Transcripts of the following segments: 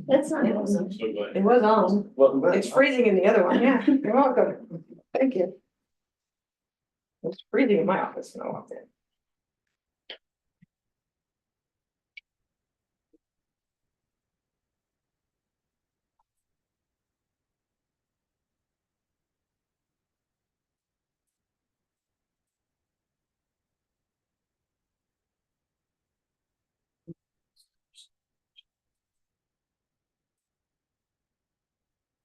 That's not It awesome. was on. Welcome back. It's freezing in the other one, yeah. You're welcome. Thank you. It's freezing in my office when I walked in.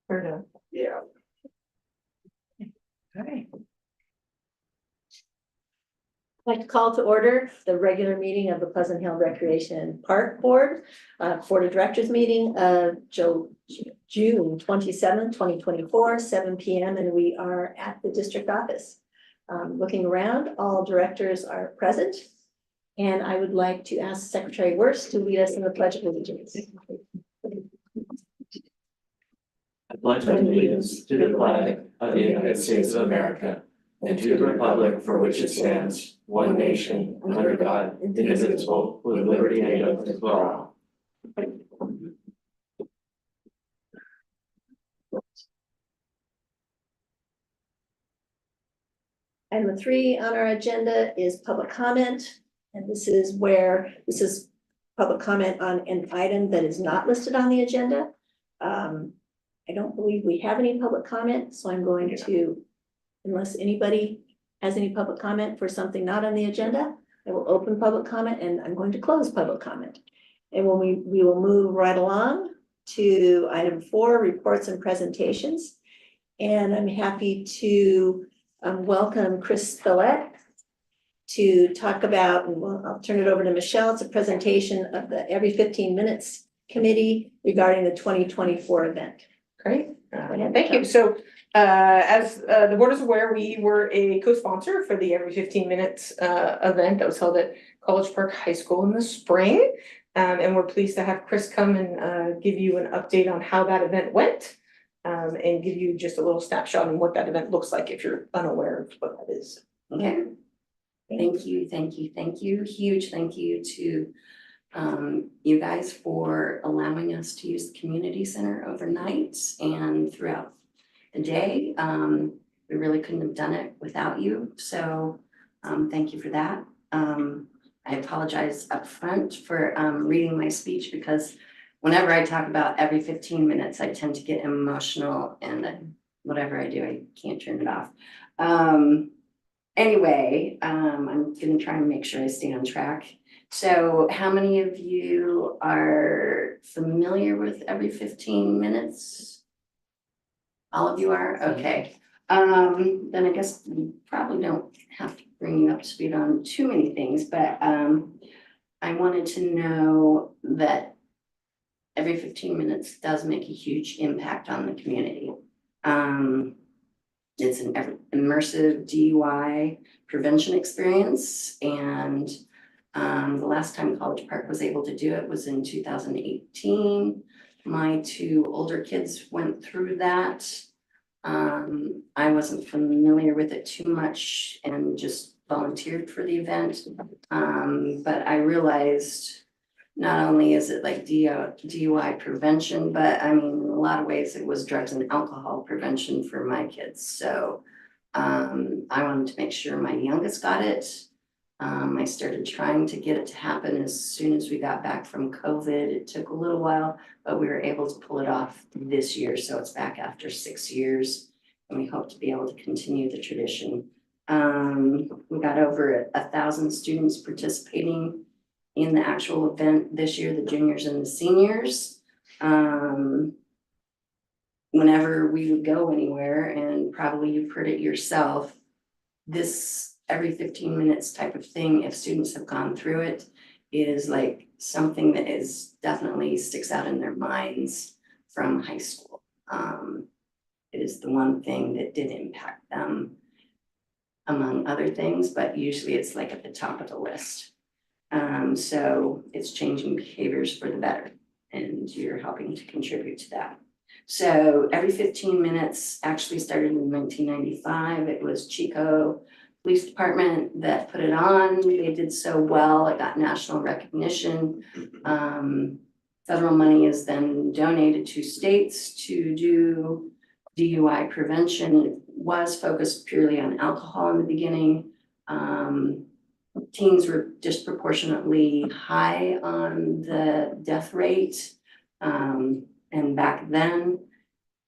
Heard of. Yeah. Okay. I'd like to call to order the regular meeting of the Pleasant Hill Recreation Park Board, Board of Directors meeting of June 27th, 2024, 7 p.m. And we are at the district office. Looking around, all directors are present. And I would like to ask Secretary Wurst to lead us in the Pledge of Allegiance. I pledge allegiance to the flag of the United States of America and to the republic for which it stands, one nation, under God, indivisible, with liberty and justice for all. And the 3 on our agenda is public comment. And this is public comment on an item that is not listed on the agenda. I don't believe we have any public comment, so I'm going to, unless anybody has any public comment for something not on the agenda, I will open public comment and I'm going to close public comment. And when we will move right along to item 4, reports and presentations. And I'm happy to welcome Chris Spillett to talk about, and I'll turn it over to Michelle. It's a presentation of the Every 15 Minutes Committee regarding the 2024 event. Great, ahead, thank you. So as the board is aware, we were a co-sponsor for the Every 15 Minutes event that was held at College Park High School in the spring. And we're pleased to have Chris come and give you an update on how that event went. And give you just a little snapshot on what that event looks like if you're unaware of what that is. Okay. Thank you. Huge thank you to you guys for allowing us to use the community center overnight and throughout the day. We really couldn't have done it without you. So thank you for that. I apologize up front for reading my speech because whenever I talk about every 15 minutes, I tend to get emotional and whatever I do, I can't turn it off. Anyway, I'm gonna try and make sure I stay on track. So how many of you are familiar with every 15 minutes? All of you are? Okay. Then I guess we probably don't have to bring you up to speed on too many things, but I wanted to know that every 15 minutes does make a huge impact on the community. It's an immersive DUI prevention experience, and the last time College Park was able to do it was in 2018. My 2 older kids went through that. I wasn't familiar with it too much and just volunteered for the event, but I realized not only is it like DUI prevention, but I mean, in a lot of ways it was drugs and alcohol prevention for my kids. So I wanted to make sure my youngest got it. I started trying to get it to happen as soon as we got back from COVID. It took a little while, but we were able to pull it off this year. So it's back after 6 years, and we hope to be able to continue the tradition. We got over 1,000 students participating in the actual event this year, the juniors and the seniors. Whenever we would go anywhere, and probably you've heard it yourself, this every 15 minutes type of thing, if students have gone through it, is like something that is definitely sticks out in their minds from high school. It is the one thing that did impact them among other things, but usually it's like at the top of the list. So it's changing behaviors for the better, and you're helping to contribute to that. So every 15 minutes actually started in 1995. It was Chico Police Department that put it on. They did so well. It got national recognition. Federal money is then donated to states to do DUI prevention. It was focused purely on alcohol in the beginning. Teens were disproportionately high on the death rate. And back then,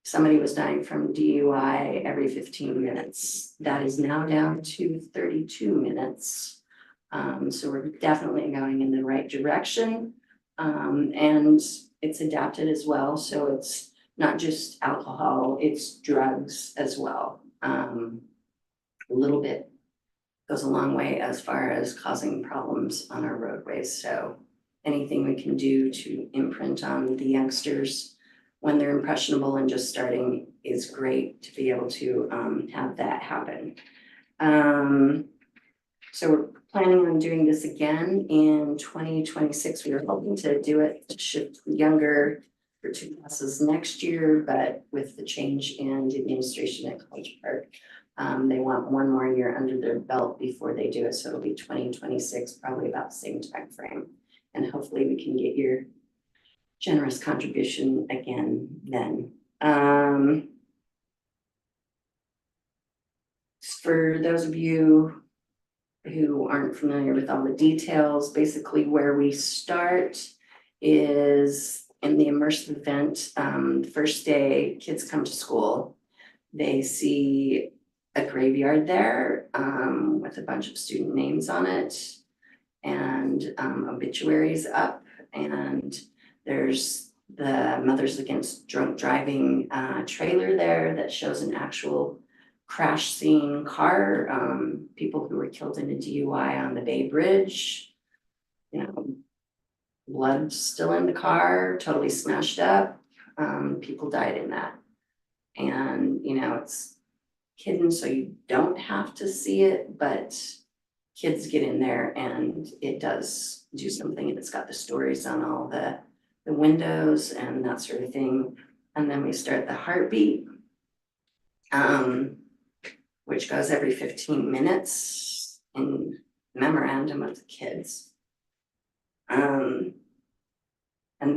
somebody was dying from DUI every 15 minutes. That is now down to 32 minutes. So we're definitely going in the right direction. And it's adapted as well, so it's not just alcohol, it's drugs as well. A little bit goes a long way as far as causing problems on our roadways, so anything we can do to imprint on the youngsters when they're impressionable and just starting is great to be able to have that happen. So we're planning on doing this again in 2026. We were hoping to do it to shift younger for 2 classes next year, but with the change in the administration at College Park, they want 1 more year under their belt before they do it. So it'll be 2026, probably about the same time frame. And hopefully we can get your generous contribution again then. For those of you who aren't familiar with all the details, basically where we start is in the immersive event. The first day kids come to school, they see a graveyard there with a bunch of student names on it and obituaries up, and there's the Mothers Against Drunk Driving trailer there that shows an actual crash scene car, people who were killed in a DUI on the Bay Bridge, you know, blood still in the car, totally smashed up, people died in that. And, you know, it's hidden so you don't have to see it, but kids get in there and it does do something, and it's got the stories on all the windows and that sort of thing. And then we start the heartbeat, which goes every 15 minutes in memorandum of the kids. And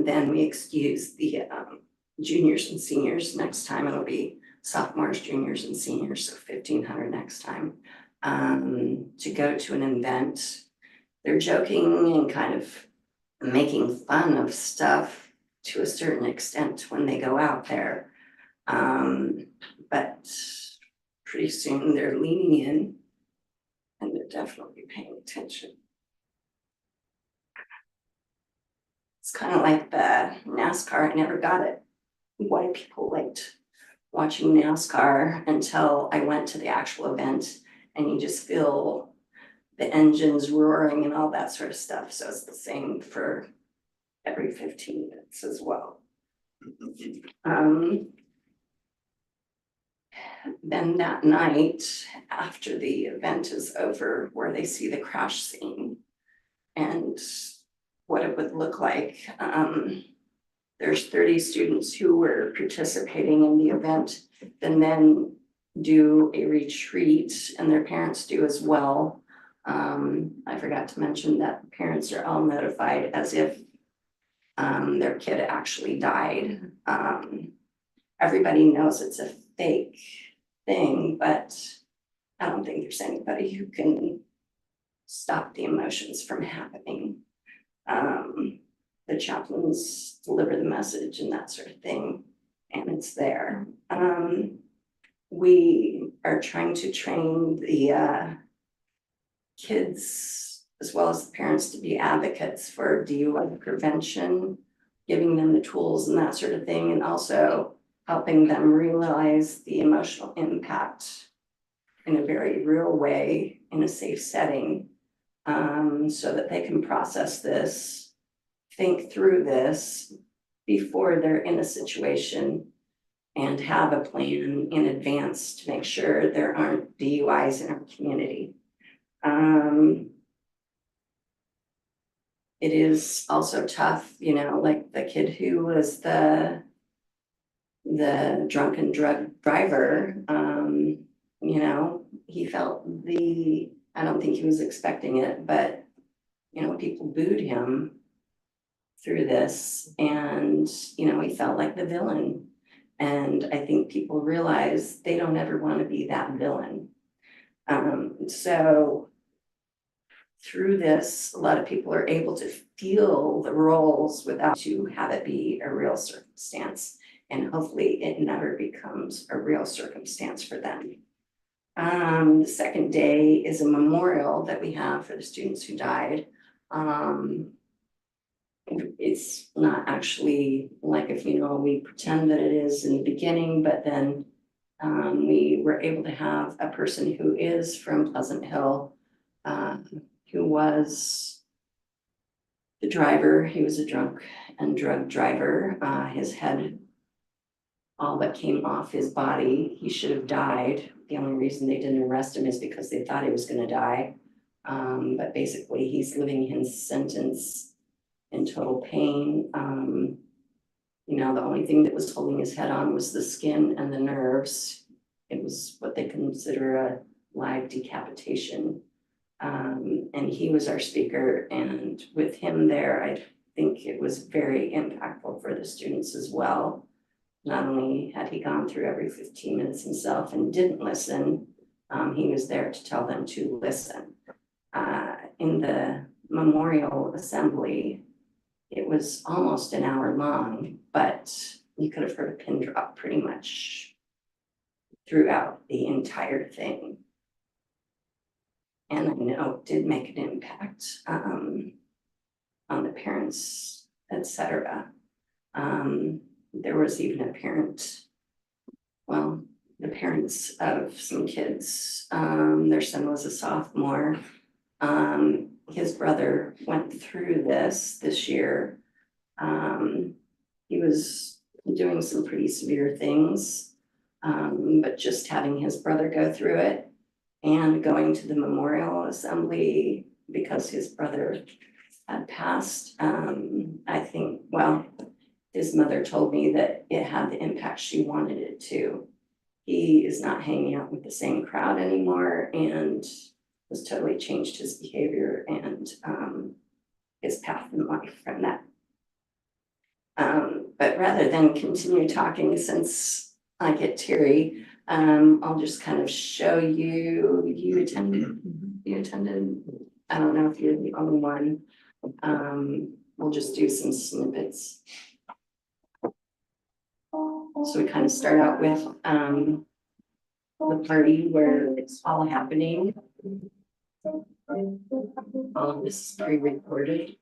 then we excuse the juniors and seniors. Next time it'll be sophomores, juniors, and seniors, so 1,500 next time, to go to an event. They're joking and kind of making fun of stuff to a certain extent when they go out there. But pretty soon they're leaning in and they're definitely paying attention. It's kind of like the NASCAR. I never got it, why people liked watching NASCAR until I went to the actual event, and you just feel the engines roaring and all that sort of stuff. So it's the same for every 15 minutes as well. Then that night, after the event is over, where they see the crash scene and what it would look like, there's 30 students who were participating in the event and then do a retreat, and their parents do as well. I forgot to mention that parents are all notified as if their kid actually died. Everybody knows it's a fake thing, but I don't think there's anybody who can stop the emotions from happening. The chaplains deliver the message and that sort of thing, and it's there. We are trying to train the kids as well as the parents to be advocates for DUI prevention, giving them the tools and that sort of thing, and also helping them realize the emotional impact in a very real way in a safe setting, so that they can process this, think through this before they're in a situation, and have a plan in advance to make sure there aren't DUIs in our community. It is also tough, you know, like the kid who was the drunken drug driver, you know, he felt I don't think he was expecting it, but, you know, people booed him through this, and, he felt like the villain. And I think people realize they don't ever want to be that villain. So through this, a lot of people are able to feel the roles without to have it be a real circumstance. And hopefully it never becomes a real circumstance for them. The second day is a memorial that we have for the students who died. It's not actually like if, we pretend that it is in the beginning, but then we were able to have a person who is from Pleasant Hill, who was the driver. He was a drunk and drug driver. His head all but came off his body. He should have died. The only reason they didn't arrest him is because they thought he was gonna die. But basically he's living his sentence in total pain. The only thing that was holding his head on was the skin and the nerves. It was what they consider a live decapitation. And he was our speaker, and with him there, I think it was very impactful for the students as well. Not only had he gone through every 15 minutes himself and didn't listen, he was there to tell them to listen. In the memorial assembly, it was almost an hour long, but you could have heard a pin drop pretty much throughout the entire thing. And I know it did make an impact on the parents, etc. There was even a parent, the parents of some kids, their son was a sophomore. His brother went through this year. He was doing some pretty severe things, but just having his brother go through it and going to the memorial assembly because his brother had passed, I think, his mother told me that it had the impact she wanted it to. He is not hanging out with the same crowd anymore and has totally changed his behavior and his path in life from that. But rather than continue talking, since I get teary, I'll just kind of show you, you attended, I don't know if you're the only one. We'll just do some snippets. So we kind of start out with the party where it's all happening. All of this is pre-recorded.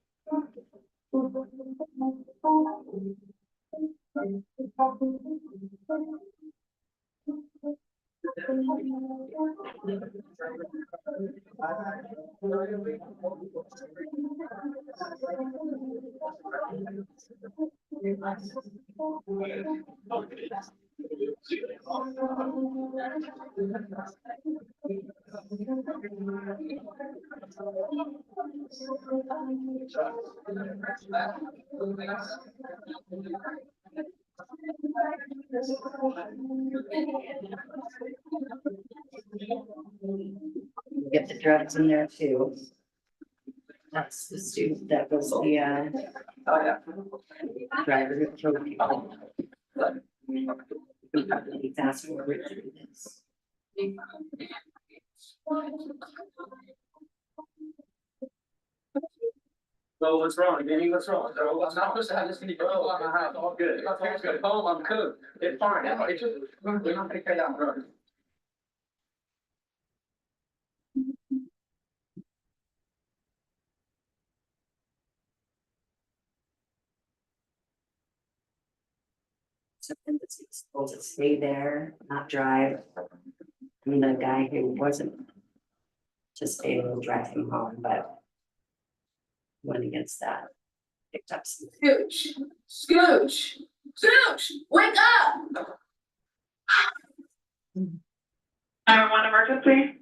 Get the drugs in there too. That's the student that was the driver who killed people. We probably fast forward through this. So what's wrong, Danny? What's wrong? So I'm not supposed to have this many people on my house. All good. It's good. Oh, I'm cool. It's fine. It's just, we're not gonna carry that drugs. Something that's supposed to stay there, not drive. And the guy who wasn't to stay will drive him home, but went against that. Picked up some. Scooch, Scooch, Scooch, wake up! 911 emergency.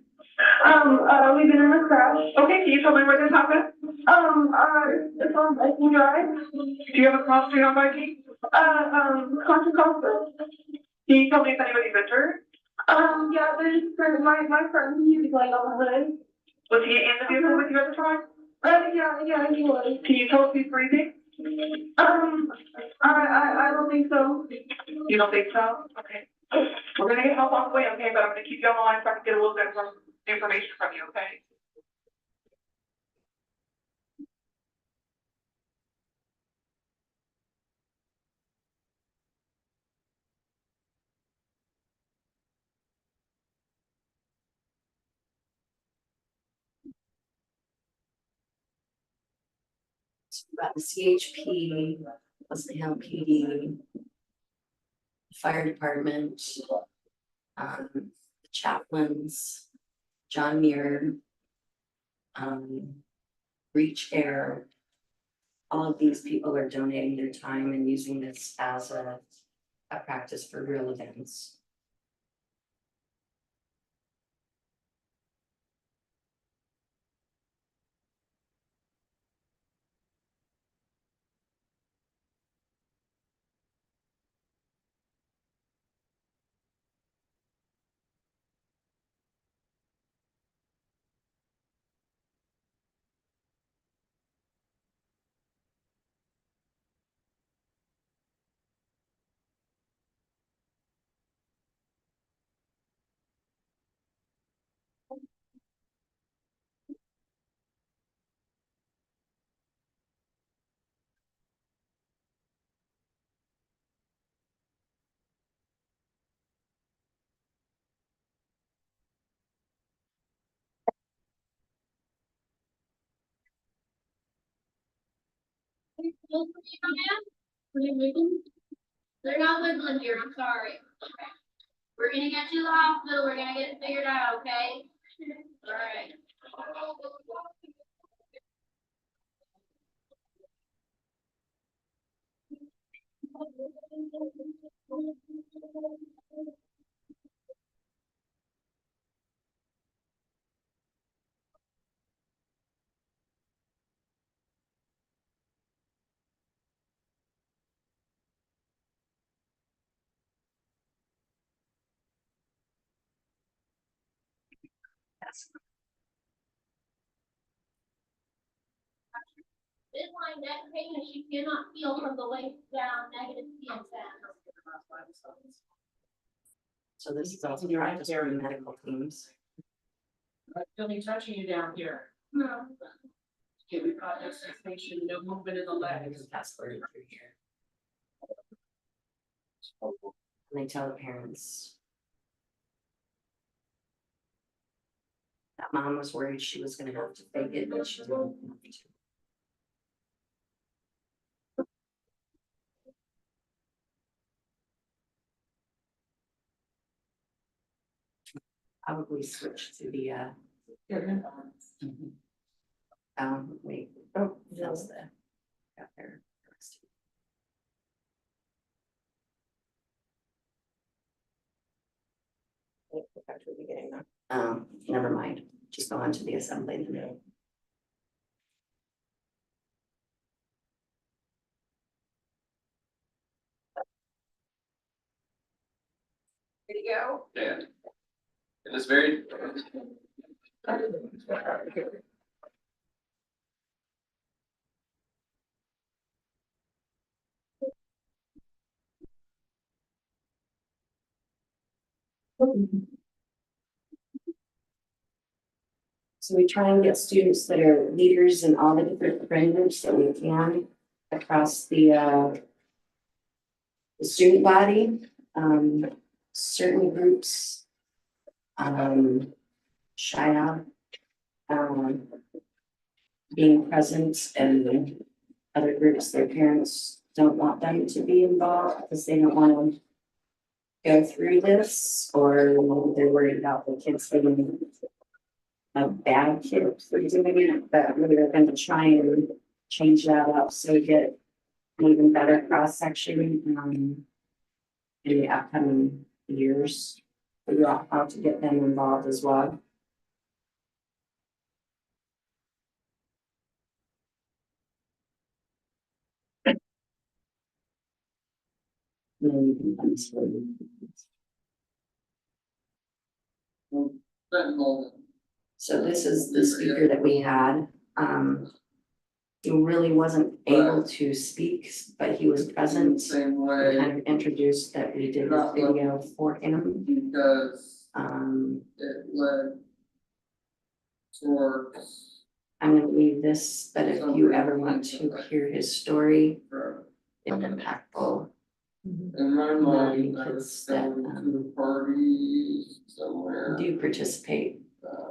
We've been in a crash. Okay, can you tell me where this happened? It's on Viking Drive. Do you have a cross street on Viking? Contra Costa. Can you tell me if anybody's injured? Yeah, there's my friend, he was laying on the hood. Was he in the vehicle with you at the time? Yeah, he was. Can you tell if he's breathing? I don't think so. You don't think so? Okay. We're gonna get help on the way, okay, but I'm gonna keep you on the line so I can get a little bit more information from you, okay? So we've got the CHP, Leslie Hill PD, fire department, the chaplains, John Muir, Reach Air. All of these people are donating their time and using this as a practice for real events. They're not wiggling here, I'm sorry. We're gonna get you to the hospital, we're gonna get it figured out, okay? Alright. Midline neck pain and she cannot feel from the waist down, negative CSM. So this is also practice for medical teams. Feel me touching you down here. No. Okay, we've got this sensation, no movement in the legs. That's where you're here. And they tell the parents. That mom was worried she was gonna have to fake it, but she didn't have to. Probably switch to the wait, Oh, that's the. Got there. Back to the beginning now. Never mind, just go on to the assembly. Ready to go? Yeah. It is very. So we try and get students that are leaders in all the different friend groups that we can across the student body, certain groups, shy out, being present, and other groups, their parents don't want them to be involved because they don't want to go through this, or they're worried about the kids being a bad kid for doing it, but we're going to try and change that up so we get an even better cross section in the upcoming years. Figure out how to get them involved as well. And then you can come to so this is the speaker that we had. He really wasn't able to speak, but he was present. Same We way, kind of introduced that we did this video for him. because it led towards. I'm gonna leave this, but if you ever want to hear his story, it's impactful. In my mind, I Kids was that, going to a party somewhere. Do participate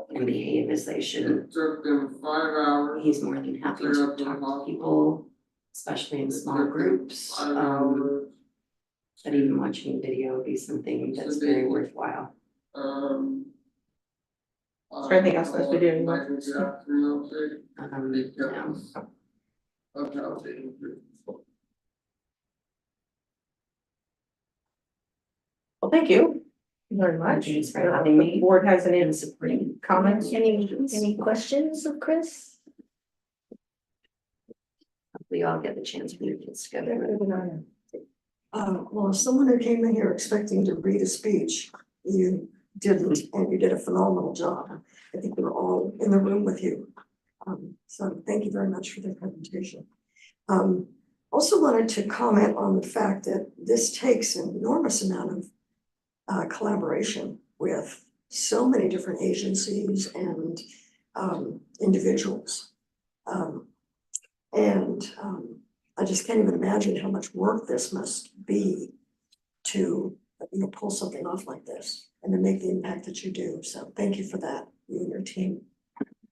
and behave as they should. It took them 5 hours. He's more than happy to talk to people, especially in small groups. But even watching video would be something that's very worthwhile. Is there anything else in this video you want? No. Well, thank you very much. Thanks for having me. The board has any And supporting. comments? Any questions of Chris? We all get the chance for your kids to go there. Well, as someone who came in here expecting to read a speech, you didn't, and you did a phenomenal job. I think we were all in the room with you. So thank you very much for the presentation. Also wanted to comment on the fact that this takes an enormous amount of collaboration with so many different agencies and individuals. I just can't even imagine how much work this must be to, pull something off like this and to make the impact that you do. So thank you for that, you and your team.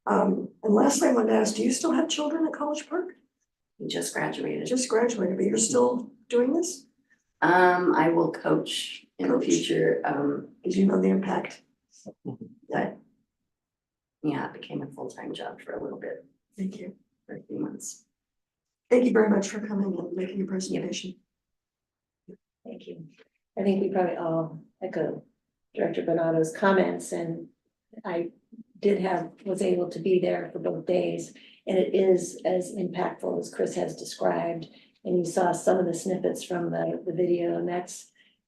And lastly, I wanted to ask, do you still have children at College Park? He just graduated. Just graduated, but you're still doing this? I will coach in the Coach. future. Did you know the impact? But yeah, it became a full-time job for a little bit, Thank you. for a few months. Thank you very much for coming and making your presentation. Thank you. I think we probably all echo Director Bonato's comments, and I was able to be there for both days. And it is as impactful as Chris has described. And you saw some of the snippets from the video, and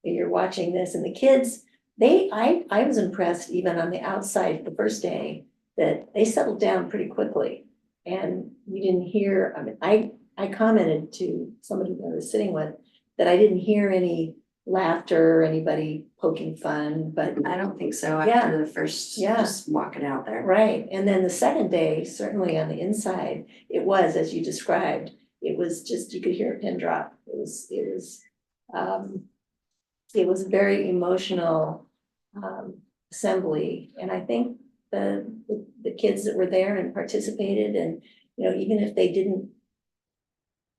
you're watching this, and the kids, I was impressed even on the outside the first day that they settled down pretty quickly. And we didn't hear, I commented to somebody that I was sitting with that I didn't hear any laughter or anybody poking fun, but I don't think so Yeah. after the first, Yeah. just walking out there. right. And then the second day, certainly on the inside, it was, as you described, it was just, you could hear a pin drop. It was a very emotional assembly. And I think the kids that were there and participated, and, even if they didn't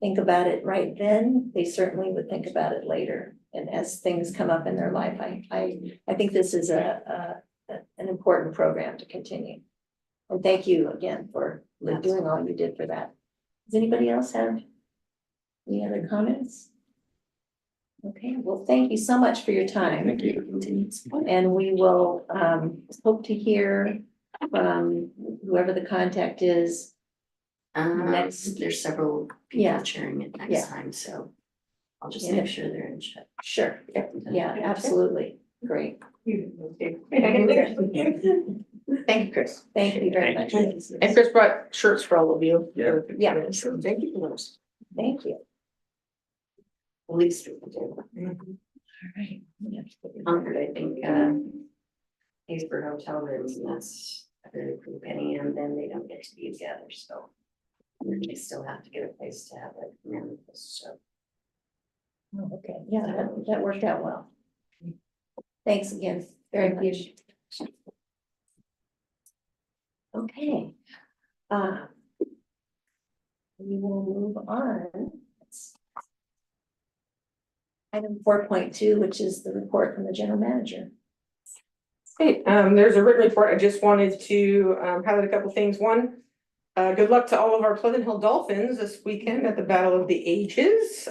think about it right then, they certainly would think about it later. And as things come up in their life, I think this is an important program to continue. And thank you again for doing all you did for that. Does anybody else have any other comments? Okay, well, thank you so much for your time. Thank you. Continued support. And we will hope to hear from whoever the contact is. There's several people Yeah. chairing it Yeah. next time, so I'll just Yeah. make sure they're in check. Sure, yeah, absolutely, great. Thank you, Chris. Thank you very much. And Chris brought shirts for all of you. Yeah. Yeah. So thank you for those. Thank you. At least we can do. All right. Concord, I think, pays for hotel rooms, and that's a very pretty penny, and then they don't get to be together, so. And then they still have to get a place to have it, and so. Oh, okay, yeah, that worked out well. Thanks again, very much. Okay. We will move on. Item 4.2, which is the report from the general manager. Great, there's a written report. I just wanted to highlight a couple things. One, good luck to all of our Pleasant Hill Dolphins this weekend at the Battle of the Ages.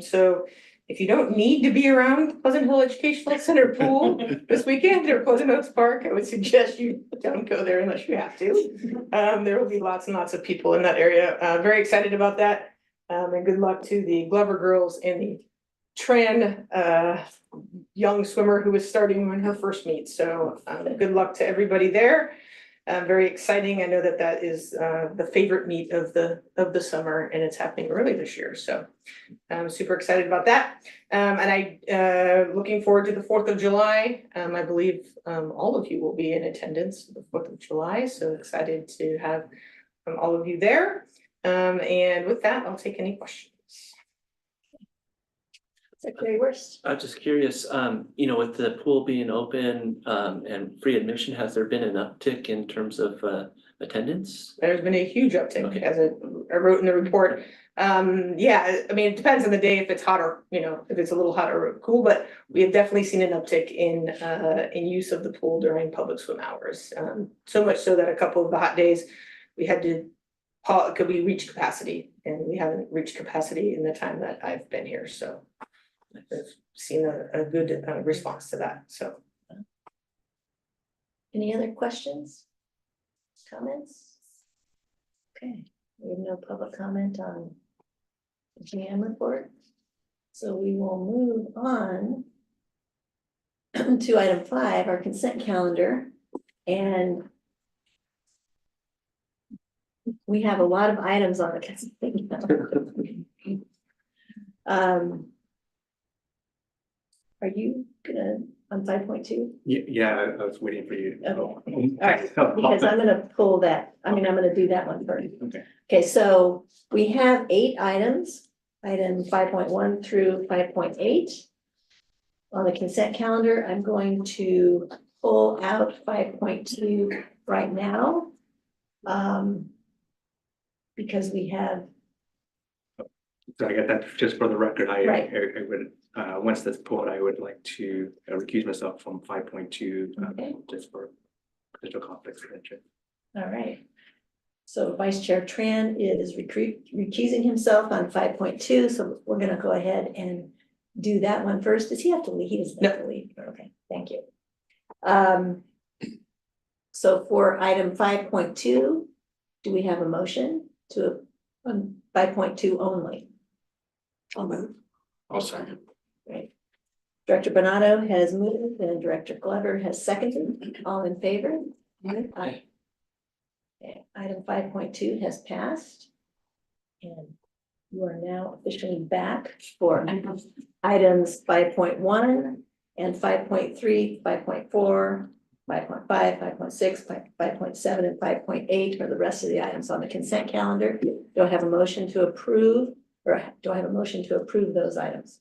So if you don't need to be around Pleasant Hill Educational Center pool this weekend or Pleasant Oaks Park, I would suggest you don't go there unless you have to. There will be lots and lots of people in that area. Very excited about that. And good luck to the Glover girls and the Tran young swimmer who was starting on her first meet. So good luck to everybody there. Very exciting. I know that that is the favorite meet of the summer, and it's happening early this year. So I'm super excited about that. And I looking forward to the 4th of July. I believe all of you will be in attendance for the 4th of July. So excited to have all of you there. And with that, I'll take any questions. Secretary Wurst? I'm just curious, you know, with the pool being open, and free admission, has there been an uptick in terms of, attendance? There's been a huge uptick, Okay. as I wrote in the report. Yeah, I mean, it depends on the day if it's hot or, you know, if it's a little hot or cool, but we have definitely seen an uptick in use of the pool during public swim hours. So much so that a couple of the hot days, we had to could we reach capacity, and we haven't reached capacity in the time that I've been here, so I've seen a good response to that, so. Any other questions? Comments? Okay, we have no public comment on the GM report. So we will move on to item 5, our consent calendar. And we have a lot of items on the consent calendar. Are you gonna, on 5.2? Yeah, I was waiting for you. Okay. All right, because I'm gonna pull that, I'm gonna do that one first. Okay. Okay, so we have 8 items, item 5.1 through 5.8. On the consent calendar, I'm going to pull out 5.2 right now. Because we have, So I got that just for the record. Right. I would, once that's pulled, I would like to recuse myself from 5.2, Okay. just for potential conflicts of interest. all right. So Vice Chair Tran is recusing himself on 5.2, so we're gonna go ahead and do that one first. Does he have to leave? He doesn't have to leave. Okay, thank you. So for item 5.2, do we have a motion to, 5.2 only? I'll move. I'll second. Right. Director Bernardo has moved and Director Glover has seconded. All in favor? Aye. Okay, item 5.2 has passed. And you are now officially back for items 5.1 and 5.3, 5.4, 5.5, 5.6, 5.7, and 5.8 are the rest of the items on the consent calendar. Do I have a motion to approve, or do I have a motion to approve those items?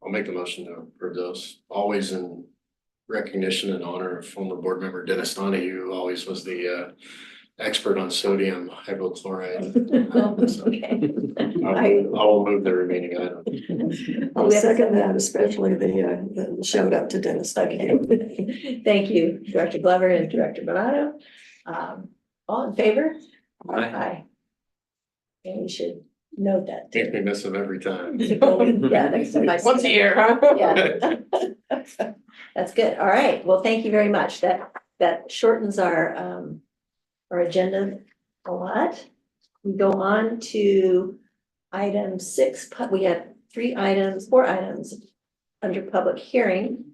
I'll make a motion to approve those, always in recognition and honor of former board member Dennis Donahue, who always was the expert on sodium hypochlorite. Okay. I will move the remaining items. I'll second that, especially the shout out to Dennis. Okay. Thank you, Director Glover and Director Bernardo. All in favor? Aye. And we should note that. Make me miss them every time. Yeah, next time I see Once a that. year, huh? Yeah. That's good. All right. Well, thank you very much. That shortens our agenda a lot. We go on to item 6. We have 4 items under public hearing.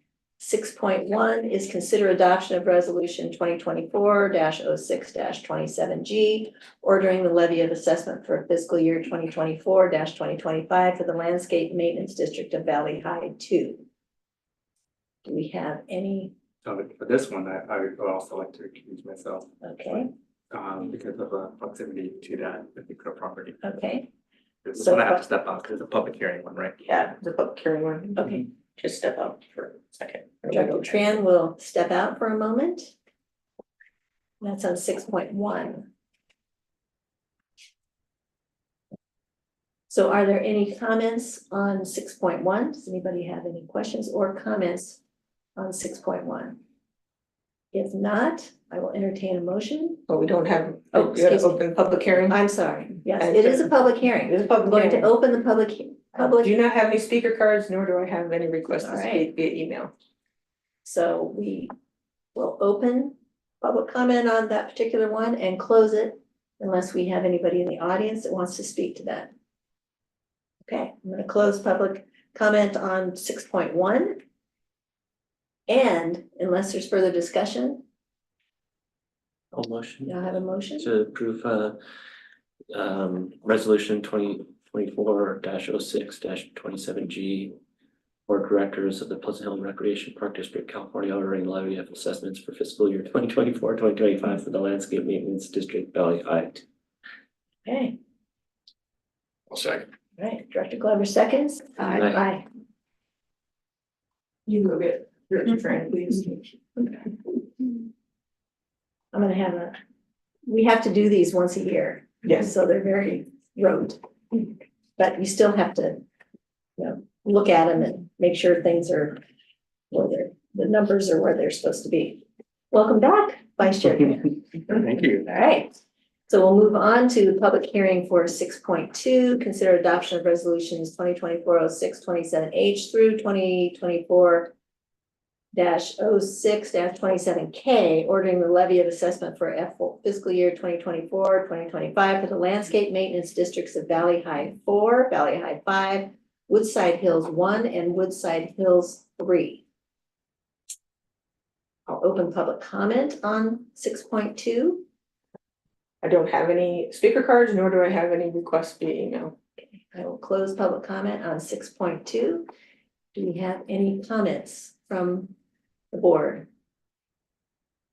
6.1 is consider adoption of resolution 2024-06-27G, ordering the levy of assessment for fiscal year 2024-2025 for the landscape maintenance district of Valley High 2. Do we have any? So for this one, I would also like to recuse myself, Okay, because of proximity to that particular property. okay, This So- one I have to step out because it's a public hearing one, right? Yeah, the public hearing one. okay. Just step out for a second. Director Tran will step out for a moment. That's on 6.1. So are there any comments on 6.1? Does anybody have any questions or comments on 6.1? If not, I will entertain a motion. But we don't have, Oh, we gotta excuse me. open public hearing. I'm sorry. Yes, it is a public hearing. It is a public I'm going to hearing. open the I public. do not have any speaker cards, nor do I have any requests to All speak via email. So we will open public comment on that particular one and close it unless we have anybody in the audience that wants to speak to that. Okay, I'm gonna close public comment on 6.1. And unless there's further discussion, I'll motion Do I have a motion? to approve resolution 2024-06-27G. Board Directors of the Pleasant Hill Recreation Park District, California, ordering levy of assessments for fiscal year 2024-2025 for the Landscape Maintenance District Valley Height. Okay, I'll second. all right, Director Glover seconds. Aye. Aye. You can go get Director Tran, please. I'm gonna have we have to do these once a year. Yes. So they're very rote. But you still have to, look at them and make sure things are where the numbers are where they're supposed to be. Welcome back, Vice Chair. Thank you. All right, so we'll move on to the public hearing for 6.2, consider adoption of resolutions 2024-06-27H through 2024-06-27K, ordering the levy of assessment for fiscal year 2024-2025 for the landscape maintenance districts of Valley High 4, Valley High 5, Woodside Hills 1, and Woodside Hills 3. I'll open public comment on 6.2. I don't have any speaker cards, nor do I have any requests via email. I will close public comment on 6.2. Do we have any comments from the board?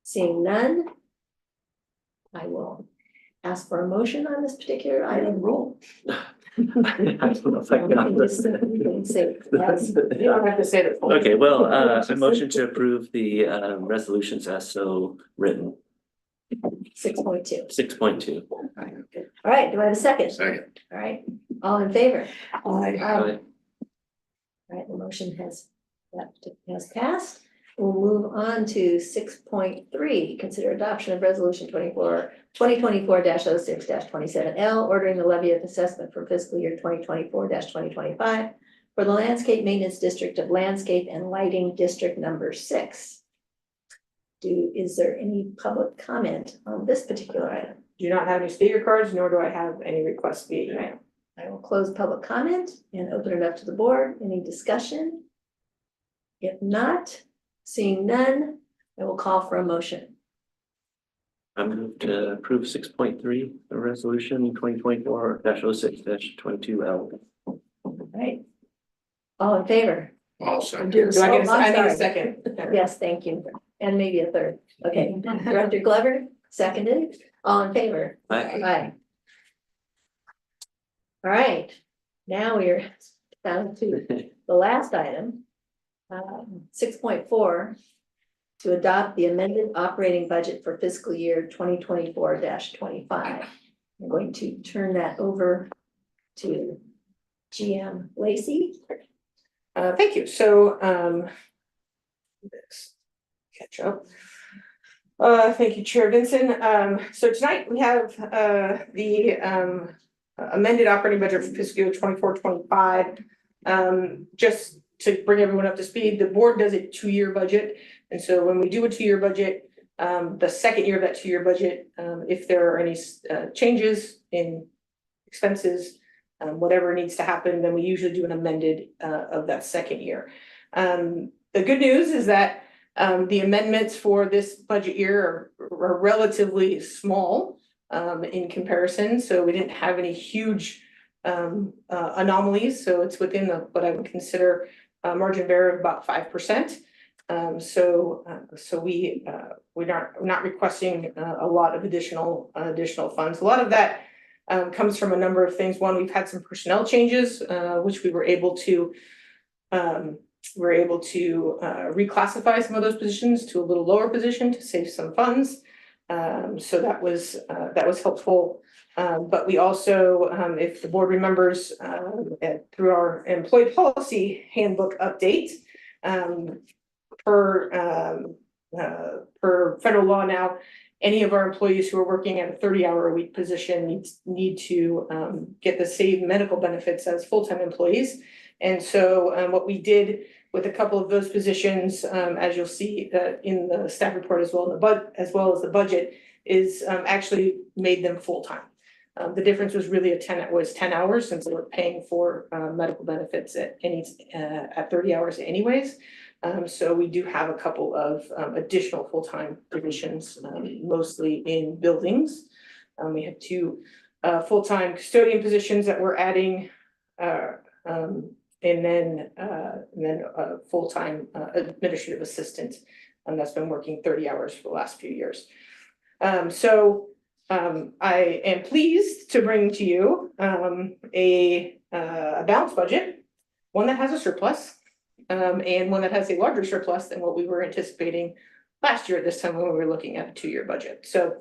Seeing none, I will ask for a motion on this particular item. Roll. I don't know if I got this. You don't have to say that. Okay, well, I motion to approve the resolutions as so written. 6.2. 6.2. All right, do I have a second? Second. All right, all in favor? Aye. All right, the motion has passed. We'll move on to 6.3, consider adoption of resolution 2024-06-27L, ordering the levy of assessment for fiscal year 2024-2025 for the Landscape Maintenance District of Landscape and Lighting District Number 6. Is there any public comment on this particular item? Do not have any speaker cards, nor do I have any requests via email. I will close public comment and open it up to the board. Any discussion? If not, seeing none, I will call for a motion. I move to approve 6.3, the resolution 2024-06-22L. All right. All in favor? I'll second. Do I get Oh, I'm I need a sorry. second? Yes, thank you. And maybe a third. Okay, Director Glover, seconded. All in favor? Aye. Aye. All right, now we're down to the last item. 6.4, to adopt the amended operating budget for fiscal year 2024-25. I'm going to turn that over to GM Lacey. Thank you. So, let's catch up. Thank you, Chair Vincent. So tonight we have the amended operating budget for fiscal year 24-25. Just to bring everyone up to speed, the board does a 2-year budget. And so when we do a 2-year budget, the second year of that 2-year budget, if there are any changes in expenses, whatever needs to happen, then we usually do an amended of that second year. The good news is that the amendments for this budget year are relatively small in comparison. So we didn't have any huge anomalies. So it's within what I would consider margin of error of about 5%. So we're not requesting a lot of additional funds. A lot of that comes from a number of things. One, we've had some personnel changes, which we were able to reclassify some of those positions to a little lower position to save some funds. So that was helpful. But we also, if the board remembers, through our employee policy handbook update, per federal law now, any of our employees who are working at a 30-hour-a-week position need to get the same medical benefits as full-time employees. And so what we did with a couple of those positions, as you'll see in the staff report as well as the budget, is actually made them full-time. The difference was really 10 hours, since they were paying for medical benefits at 30 hours anyways. So we do have a couple of additional full-time positions, mostly in buildings. We have two full-time custodian positions that we're adding. And then a full-time administrative assistant, that's been working 30 hours for the last few years. I am pleased to bring to you a balanced budget, one that has a surplus, and one that has a larger surplus than what we were anticipating last year at this time when we were looking at a 2-year budget. So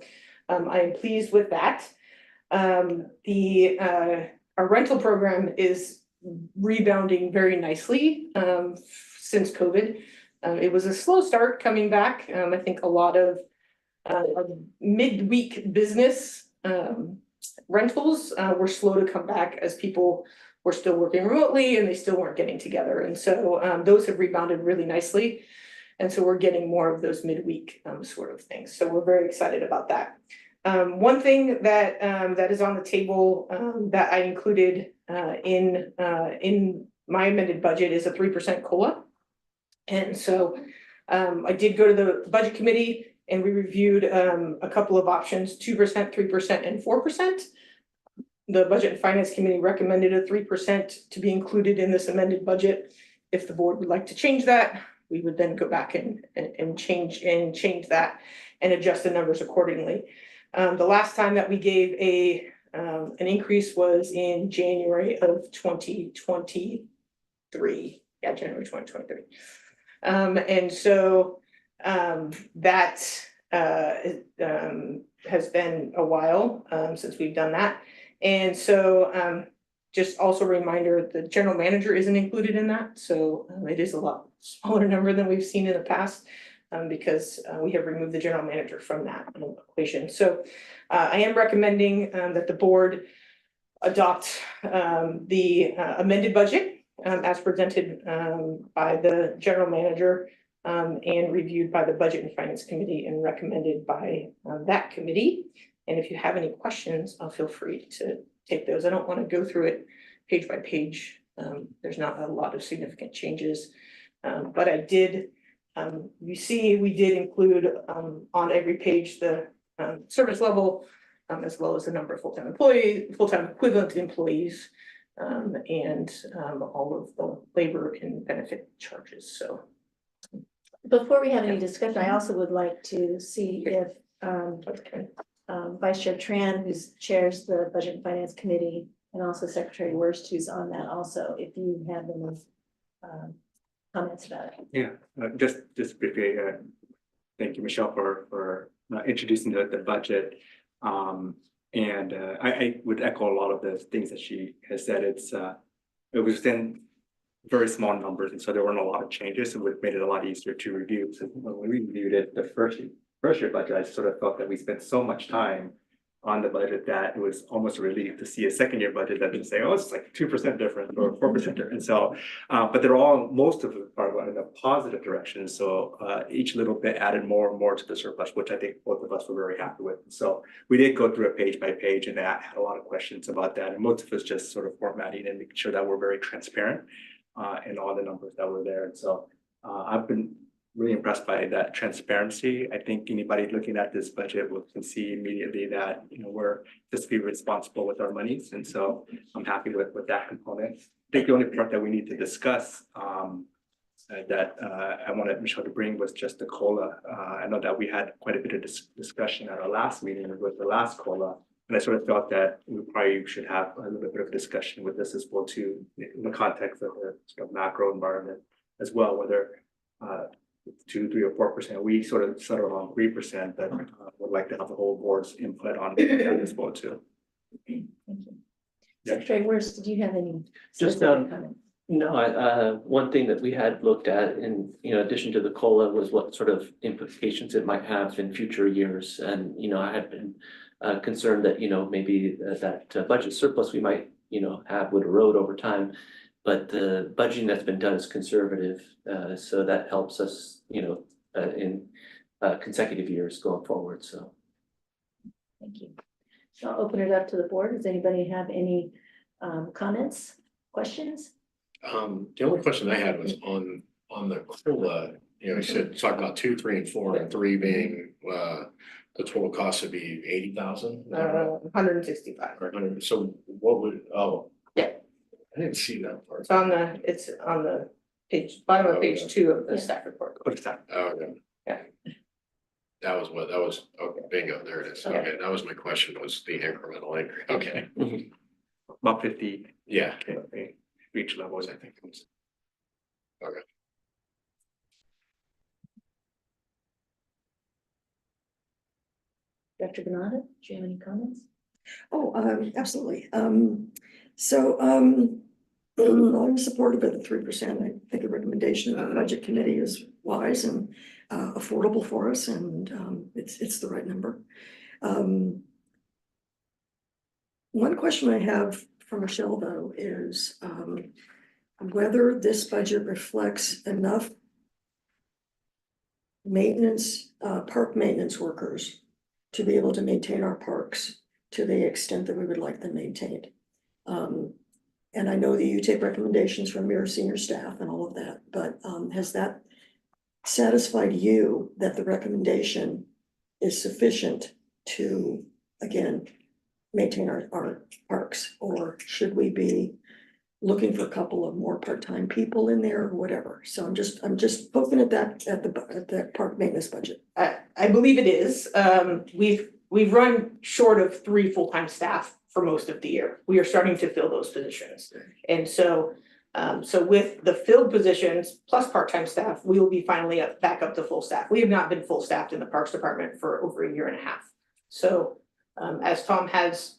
I am pleased with that. Our rental program is rebounding very nicely since COVID. It was a slow start coming back. I think a lot of midweek business rentals were slow to come back as people were still working remotely and they still weren't getting together. And so those have rebounded really nicely. And so we're getting more of those midweek sort of things. So we're very excited about that. One thing that is on the table that I included in my amended budget is a 3% COLA. And so I did go to the budget committee and we reviewed a couple of options, 2%, 3%, and 4%. The Budget and Finance Committee recommended a 3% to be included in this amended budget. If the board would like to change that, we would then go back and change that and adjust the numbers accordingly. The last time that we gave an increase was in January of 2023. Yeah, January 2023. And so that has been a while since we've done that. And so just also a reminder, the general manager isn't included in that. So it is a lot smaller number than we've seen in the past because we have removed the general manager from that equation. So I am recommending that the board adopt the amended budget as presented by the general manager and reviewed by the Budget and Finance Committee and recommended by that committee. And if you have any questions, feel free to take those. I don't want to go through it page by page. There's not a lot of significant changes, but I did, you see, we did include on every page the service level, as well as the number of full-time employees, full-time equivalent employees, and all of the labor and benefit charges. So Before we have any discussion, I also would like to see if Vice Chair Tran, who chairs the Budget and Finance Committee, and also Secretary Wurst, who's on that also, if you have any comments about it. Yeah, just briefly, thank you, Michelle, for introducing the budget. And I would echo a lot of the things that she has said. It was in very small numbers, and so there weren't a lot of changes. So it made it a lot easier to review. So when we reviewed it, the first year budget, I sort of felt that we spent so much time on the budget that it was almost a relief to see a second year budget that would say, oh, it's like 2% different or 4% different. And so, but they're all, most of it are in a positive direction. So each little bit added more and more to the surplus, which I think both of us were very happy with. So we did go through it page by page, and I had a lot of questions about that. And most of us just sort of formatting and making sure that we're very transparent in all the numbers that were there. And so I've been really impressed by that transparency. I think anybody looking at this budget can see immediately that, you know, we're fiscally responsible with our monies. And so I'm happy with that component. I think the only part that we need to discuss that I wanted Michelle to bring was just the COLA. I know that we had quite a bit of discussion at our last meeting with the last COLA. And I sort of felt that we probably should have a little bit of a discussion with this as well too, in the context of the sort of macro environment as well, whether 2, 3, or 4%. We sort of settled on 3%, but would like to have the whole board's input on that as well too. Thank you. Yeah. Secretary Wurst, did you have any Just, specific comments? No, one thing that we had looked at in, addition to the COLA was what sort of implications it might have in future years. And, I had been concerned that, maybe that budget surplus we might, have would erode over time. But the budgeting that's been done is conservative, so that helps us, in consecutive years going forward, so. Thank you. So I'll open it up to the board. Does anybody have any comments, questions? The only question I had was on On the COLA, you said, talk about 2, 3, and 4, and 3 being, the total cost would be 80,000? 165. So what would, Yeah. I didn't see that part. It's on the page, bottom of page 2 of the Yeah. staff report. What is that? Oh, okay. Yeah. That was, okay, bingo, there it is. Okay. Okay, that was my question, was the incremental increase. Okay, About 50 yeah. K for each level. I think it was. Okay. Dr. Granada, do you have any comments? Oh, absolutely. I'm supportive of the 3%. I think the recommendation of the budget committee is wise and affordable for us, and it's the right number. One question I have for Michelle, though, is whether this budget reflects enough maintenance, park maintenance workers to be able to maintain our parks to the extent that we would like them maintained. And I know that you take recommendations from your senior staff and all of that, but has that satisfied you that the recommendation is sufficient to, again, maintain our parks? Or should we be looking for a couple of more part-time people in there or whatever? So I'm just poking at that, at the park maintenance budget. I believe it is. We've run short of 3 full-time staff for most of the year. We are starting to fill those positions. And so with the filled positions plus part-time staff, we will be finally back up to full staff. We have not been full staffed in the Parks Department for over 1.5 years. So as Tom has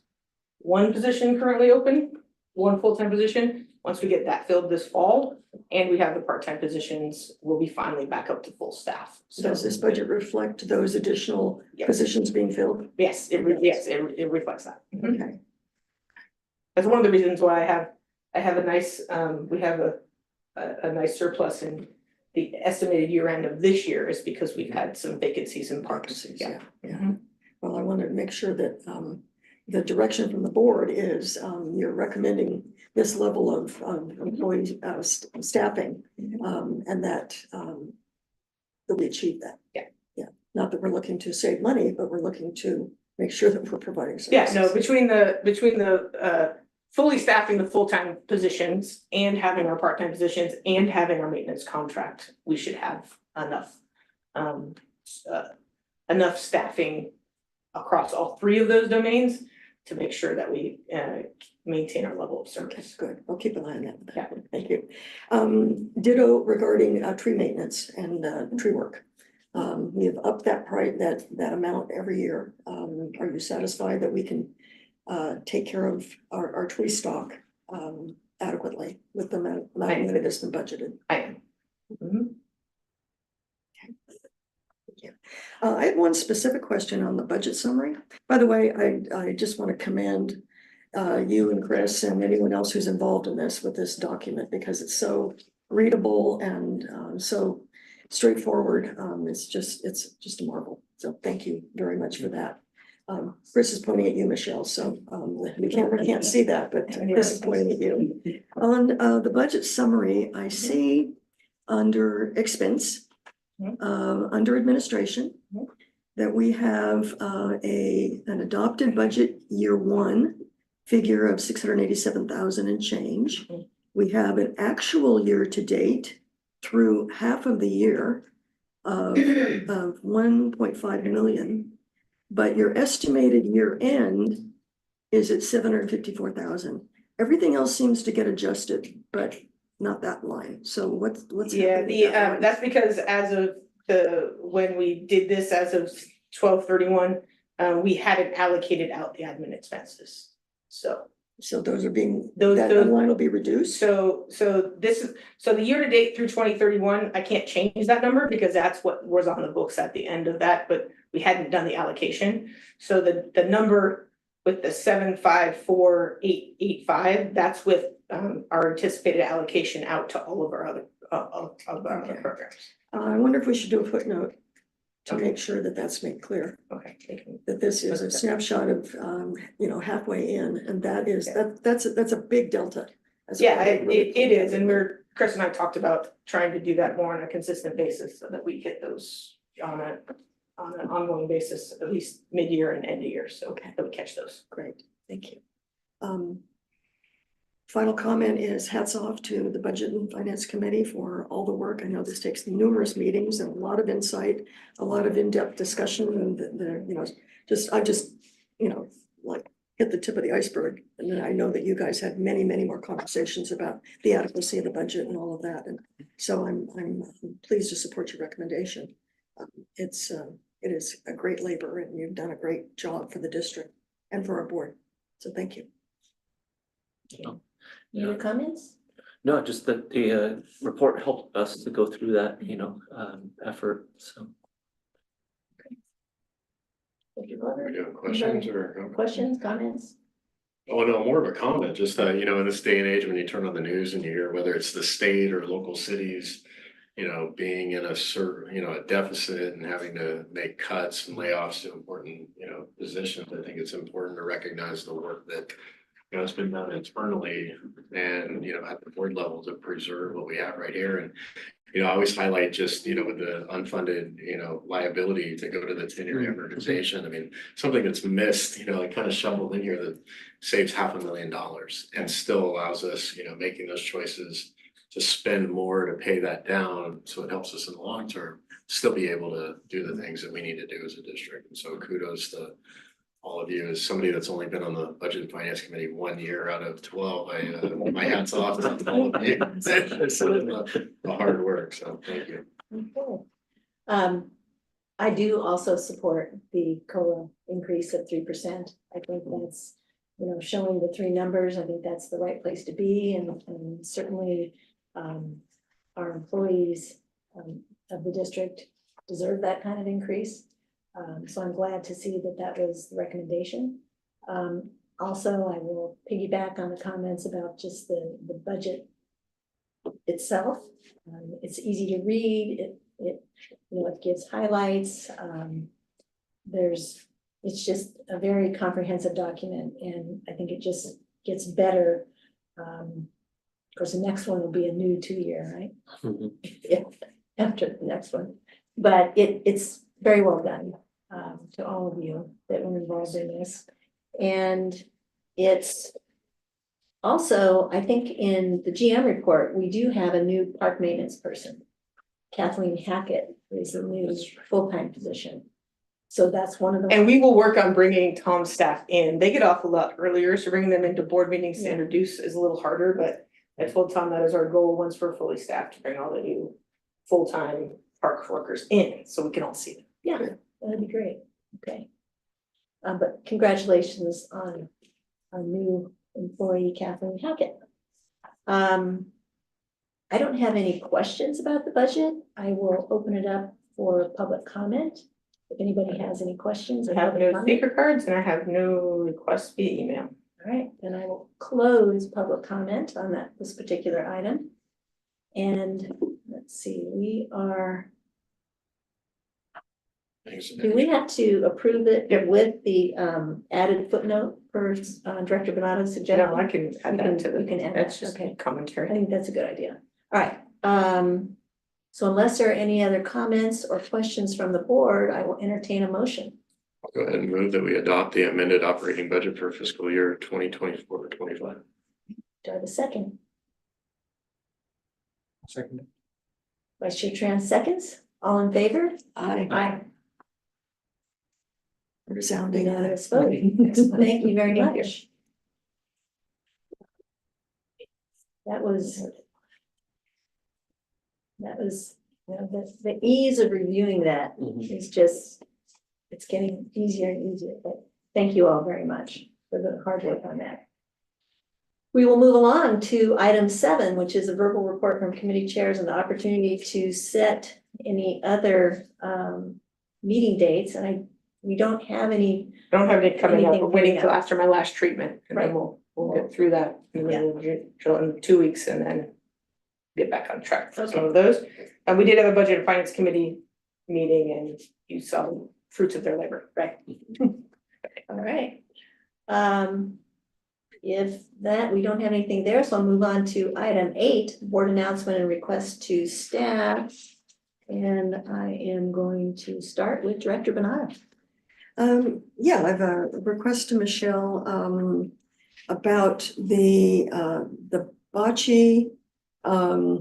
1 position currently open, 1 full-time position, once we get that filled this fall and we have the part-time positions, we'll be finally back up to full staff. So Does this budget reflect those additional Yes. positions being filled? Yes, it reflects that. Okay. That's one of the reasons why I have a nice, we have a nice surplus in the estimated year end of this year is because we've had some vacancies in parks. Yeah. Well, I wanted to make sure that the direction from the board is you're recommending this level of employee staffing, and that we achieve that. Yeah, not that we're looking to save money, but we're looking to make sure that we're providing services. Yeah, no, between the fully staffing the full-time positions and having our part-time positions and having our maintenance contract, we should have enough staffing across all 3 of those domains to make sure that we maintain our level of Okay, service. good. I'll keep an eye on that. Yeah. Thank you. Ditto regarding tree maintenance and tree work. We have upped that price, that amount every year. Are you satisfied that we can take care of our tree stock adequately with the amount of money that's been budgeted? I am. Mhm. I have one specific question on the budget summary. By the way, I just want to commend you and Chris and anyone else who's involved in this with this document, because it's so readable and so straightforward. It's just a marvel. So thank you very much for that. Chris is pointing at you, Michelle, so we can't see that, but Chris is pointing at you. On the budget summary, I see under expense, under administration, that we have an adopted budget year 1 figure of 687,000 and change. We have an actual year to date through half of the year of 1.5 million, but your estimated year end is at 754,000. Everything else seems to get adjusted, but not that line. So what's Yeah, happening with that line? that's because as of when we did this as of 12/31, we hadn't allocated out the admin expenses. So those are being, Those- that line will be reduced? So the year to date through 2031, I can't change that number because that's what was on the books at the end of that, but we hadn't done the allocation. So the number with the 754,885, that's with our anticipated allocation out to all of our other of our other programs. I wonder if we should do a footnote to make sure that that's made clear, Okay, thank you. that this is a snapshot of, halfway in, and that is, that's a big delta. That's Yeah, really it is, and we're Chris and I talked about trying to do that more on a consistent basis so that we hit those on an ongoing basis, at least mid-year and end of year, so that we catch those. Great, thank you. Final comment is hats off to the Budget and Finance Committee for all the work. I know this takes numerous meetings and a lot of insight, a lot of in-depth discussion, and I just, like hit the tip of the iceberg. And then I know that you guys had many, many more conversations about the adequacy of the budget and all of that. And so I'm pleased to support your recommendation. It is a great labor and you've done a great job for the district and for our board. So thank you. Any other comments? No, just that the report helped us to go through that, effort, so. Thank you, Are we Robert. doing questions or? Questions, comments? Oh, no, more of a comment, just that, in this day and age, when you turn on the news and you hear whether it's the state or local cities, being in a certain, a deficit and having to make cuts and layoffs to important, positions, I think it's important to recognize the work that it's been done internally and, at the board level to preserve what we have right here. And, I always highlight just, with the unfunded, liability to go to the 10-year amortization. I mean, something that's missed, like kind of shoveled in here that saves $500,000 and still allows us, making those choices to spend more to pay that down. So it helps us in the long term, still be able to do the things that we need to do as a district. And so kudos to all of you. As somebody that's only been on the Budget and Finance Committee 1 year out of 12, my hat's off to all of you. It's the hard work, so thank you. Okay. I do also support the COLA increase of 3%. I think that's, showing the three numbers, I think that's the right place to be, and certainly our employees of the district deserve that kind of increase. So I'm glad to see that that was the recommendation. Also, I will piggyback on the comments about just the budget itself. It's easy to read. It gives highlights. It's just a very comprehensive document, and I think it just gets better. Of course, the next one will be a new 2-year, right? Mm-hmm. Yeah, after the next one, but it's very well done to all of you that were involved in this. And it's also, I think in the GM report, we do have a new park maintenance person. Kathleen Hackett is a new full-time position. So that's one of the. And we will work on bringing Tom's staff in. They get off a lot earlier, so bringing them into board meetings to introduce is a little harder, but I told Tom that is our goal once we're fully staffed to bring all the new full-time park workers in, so we can all see them. Yeah, that'd be great. Okay. But congratulations on our new employee, Kathleen Hackett. I don't have any questions about the budget. I will open it up for public comment. If anybody has any questions. I have no speaker cards and I have no requests via email. All right, then I will close public comment on this particular item. And let's see, do we have to approve it with the added footnote for Director Bonato's suggestion? No, I can add that to You can add that's that, just okay. I commentary. think that's a good idea. All right, so unless there are any other comments or questions from the board, I will entertain a motion. I'll go ahead and move that we adopt the amended operating budget for fiscal year 2024-25. Do I have a second? Second. Vice Chair Tran seconds. All in favor? Aye. Aye. Resounding. Unanimous vote. Thank you very Thank you. much. That was, the ease of reviewing that is just, it's getting easier and easier, but thank you all very much for the hard work on that. We will move along to item 7, which is a verbal report from committee chairs and the opportunity to set any other meeting dates, and we don't have any. I don't have it coming up. Anything We're waiting coming till up. after my last treatment and then Right. we'll get through that in the middle of June, in 2 weeks and then get back on track for some of those. And we did have a budget and finance committee meeting and you saw the fruits of their labor, right? All right. if that, we don't have anything there, so I'll move on to item 8, board announcement and request to staff. And I am going to start with Director Benado. Yeah, I have a request to Michelle, about the bocce,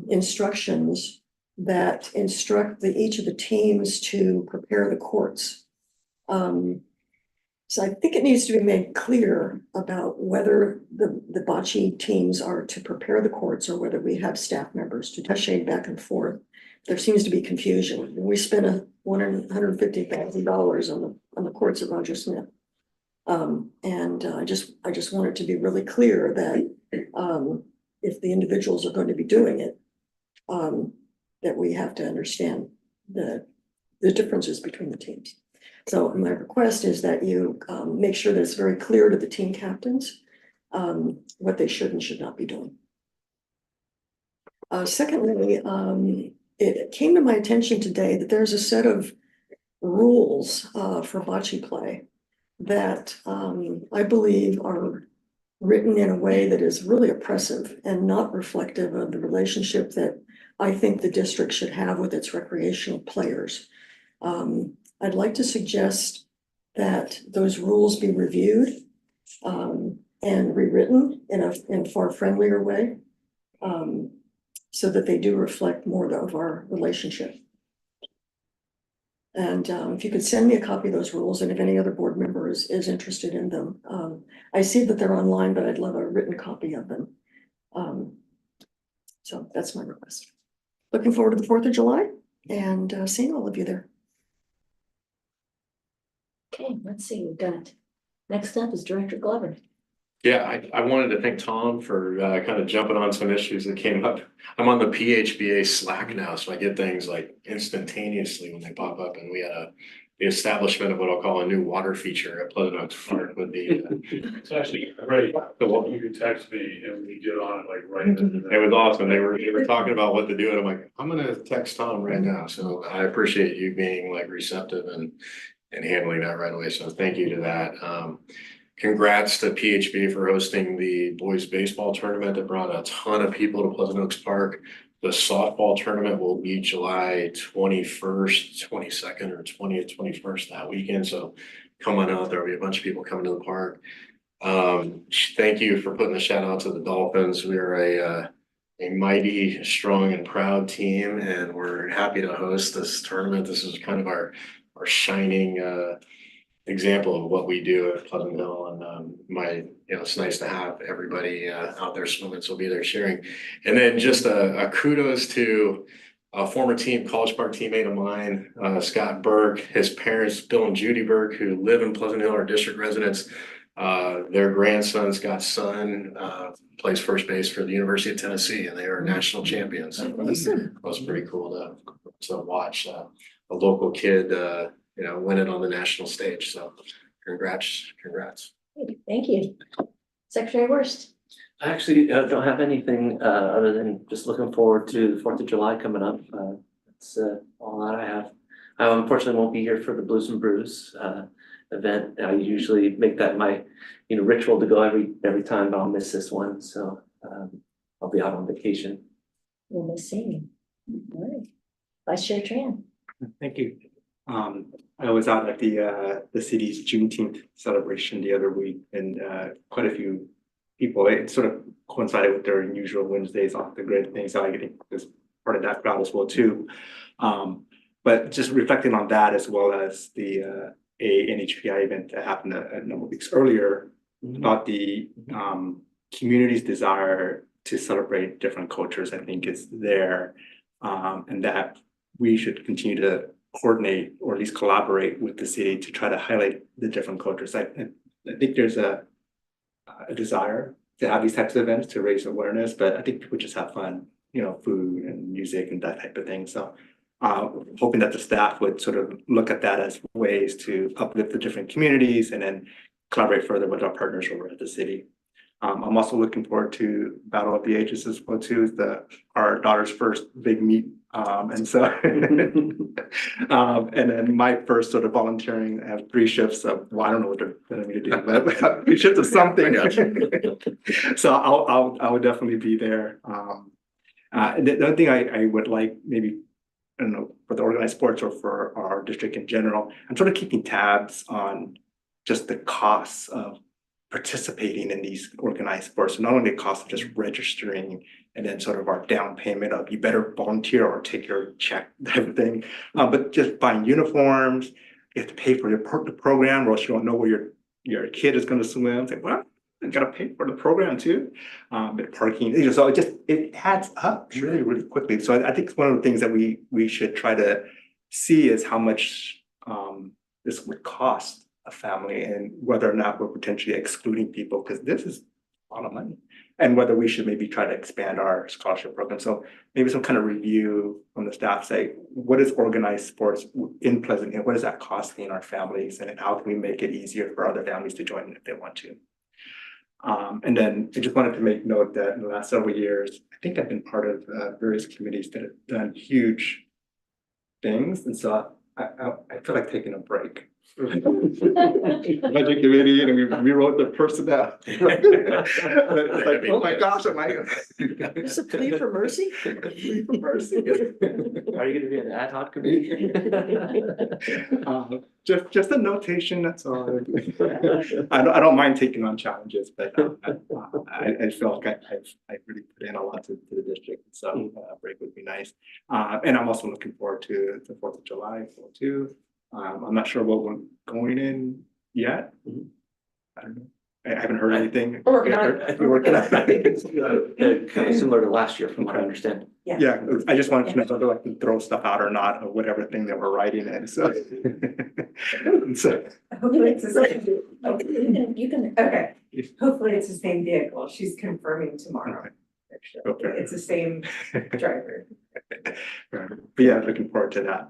instructions that instruct each of the teams to prepare the courts. So I think it needs to be made clear about whether the bocce teams are to prepare the courts or whether we have staff members to shade back and forth. There seems to be confusion. We spent $150,000 on the courts at Roger Smith. And I just want it to be really clear that if the individuals are going to be doing it, that we have to understand the differences between the teams. So my request is that you make sure that it's very clear to the team captains what they should and should not be doing. Secondly, it came to my attention today that there's a set of rules for bocce play that I believe are written in a way that is really oppressive and not reflective of the relationship that I think the district should have with its recreational players. I'd like to suggest that those rules be reviewed and rewritten in a far friendlier way, so that they do reflect more of our relationship. And if you could send me a copy of those rules, and if any other board member is interested in them. I see that they're online, but I'd love a written copy of them. So that's my request. Looking forward to the 4th of July and seeing all of you there. Okay, let's see, we've got, next up is Director Glover. Yeah, I wanted to thank Tom for kind of jumping on some issues that came up. I'm on the PHBA Slack now, so I get things like instantaneously when they pop up, and we had the establishment of what I'll call a new water feature at Pleasant Oaks Park with the It's actually great. You can text me and we get on it like right. it was awesome. They were talking about what to do, and I'm like, I'm gonna text Tom right now. So I appreciate you being like receptive and handling that right away. So thank you to that. Congrats to PHB for hosting the boys baseball tournament that brought a ton of people to Pleasant Oaks Park. The softball tournament will be July 21st, 22nd, or 20th, 21st that weekend. So come on out. There'll be a bunch of people coming to the park. Thank you for putting the shout out to the Dolphins. We are a mighty, strong, and proud team, and we're happy to host this tournament. This is kind of our shining example of what we do at Pleasant Hill, and it's nice to have everybody out there swimming, so be there sharing. And then just a kudos to a former College Park teammate of mine, Scott Burke, his parents, Bill and Judy Burke, who live in Pleasant Hill, are district residents. Their grandson, Scott's son, plays first base for the University of Tennessee, and they are national champions. So it was pretty cool to watch a local kid win it on the national stage. So congrats. Thank you. Secretary Wurst. I actually don't have anything other than just looking forward to the 4th of July coming up. That's all that I have. I unfortunately won't be here for the Blues and Brews event. I usually make that my ritual to go every time, but I'll miss this one. So I'll be out on vacation. We'll miss seeing you. All right. Vice Chair Tran. Thank you. I was out at the city's Juneteenth celebration the other week, and quite a few people. It sort of coincided with their usual Wednesdays off the grid thing, so I think was part of that crowd as well too. But just reflecting on that, as well as the NHPI event that happened a number of weeks earlier, about the community's desire to celebrate different cultures, I think is there, and that we should continue to coordinate or at least collaborate with the city to try to highlight the different cultures. I think there's a desire to have these types of events to raise awareness, but I think people just have fun, food and music and that type of thing. So hoping that the staff would sort of look at that as ways to uplift the different communities and then collaborate further with our partners over at the city. I'm also looking forward to Battle of the Ages as well too. Our daughter's first big meet And so, and then my first sort of volunteering, I have 3 shifts of, well, I don't know what they're telling me to do, but 3 shifts of something. So I would definitely be there. The other thing I would like, maybe, I don't know, for the organized sports or for our district in general, I'm sort of keeping tabs on just the costs of participating in these organized sports, not only the cost of just registering and then sort of our down payment of you better volunteer or take your check type of thing, but just buying uniforms, you have to pay for the program, or else you don't know where your kid is going to swim. It's like, well, I gotta pay for the program too, but parking, so it adds up really, really quickly. So I think it's one of the things that we should try to see is how much this would cost a family and whether or not we're potentially excluding people, because this is a lot of money. And whether we should maybe try to expand our scholarship program. So maybe some kind of review from the staff, say, what is organized sports in Pleasant Hill? What is that costing our families? And how can we make it easier for other families to join if they want to? And then I just wanted to make note that in the last several years, I think I've been part of various committees that have done huge things. And so I feel like taking a break. Budget committee, and we rewrote the personnel. It's like, oh my gosh, am I? It's a plea for mercy? Plea for mercy. Are you gonna be an ad hoc committee? Just a notation, that's all. I don't mind taking on challenges, but I feel like I really put in a lot to the district, so a break would be nice. And I'm also looking forward to the 4th of July too. I'm not sure what we're going in yet. I don't know. I haven't heard anything. We're working on it. We're working on I think it's it. kind of similar to last year, from what I understand. Yeah, I just wanted to know whether I can throw stuff out or not, or whatever thing that we're writing in, so. So, Hopefully it's the same. You can, Okay, hopefully it's the same vehicle. She's confirming tomorrow. okay. It's the same driver. But yeah, looking forward to that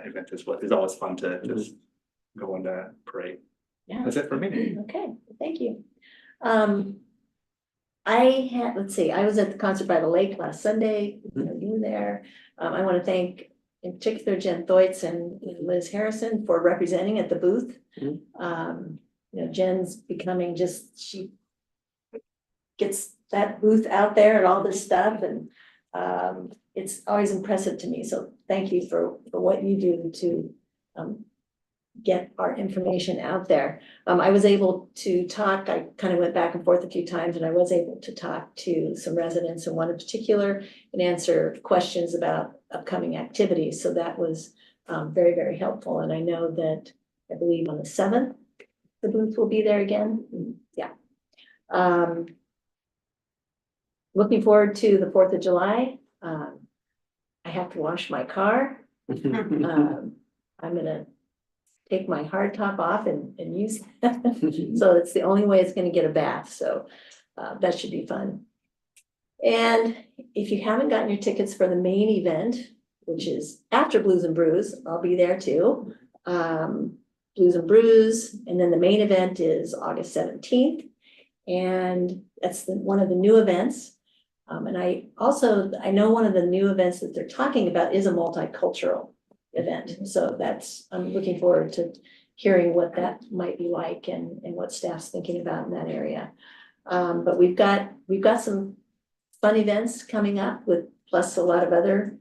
event as well. It's always fun to just go on the parade. Yeah. That's it for me. Okay, thank you. Let's see, I was at the concert by the lake last Sunday, you were there. I want to thank in particular Jen Thoitz and Liz Harrison for representing at the booth. Jen's becoming she gets that booth out there and all this stuff, and it's always impressive to me. So thank you for what you do to get our information out there. I was able to talk, I kind of went back and forth a few times, and I was able to talk to some residents, and one in particular, and answer questions about upcoming activities. So that was very, very helpful. And I know that, I believe on the 7th, the booth will be there again. Yeah. Looking forward to the 4th of July. I have to wash my car. I'm gonna take my hard top off and use that. So it's the only way it's gonna get a bath. So that should be fun. And if you haven't gotten your tickets for the main event, which is after Blues and Brews, I'll be there too. Blues and Brews, and then the main event is August 17th. And that's one of the new events. And I know one of the new events that they're talking about is a multicultural event. So I'm looking forward to hearing what that might be like and what staff's thinking about in that area. But we've got some fun events coming up plus a lot of other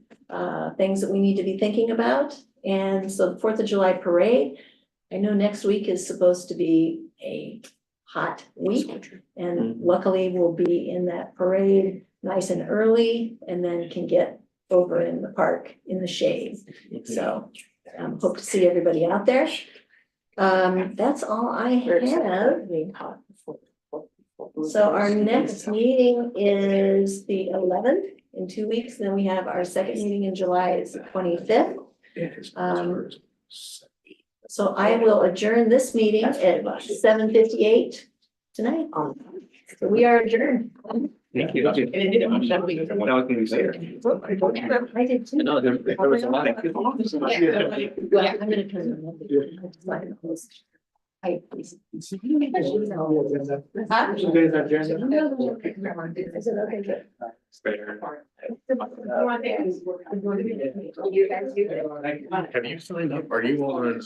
things that we need to be thinking about. And so the 4th of July parade, I know next week is supposed to be a hot week, and luckily we'll be in that parade nice and early, and then can get over in the park in the shade. So hope to see everybody out there. That's all I have. So our next meeting is the 11th in 2 weeks. Then we have our second meeting in July is the 25th. So I will adjourn this meeting at 7:58 tonight. So we are adjourned. Thank you. And it didn't much that week. That was gonna be fair. I did too. No, there was a lot of. Yeah, I'm gonna turn them on. I. Today's agenda. I said, okay, good. Spare. You guys do that. Have you signed up? Are you on,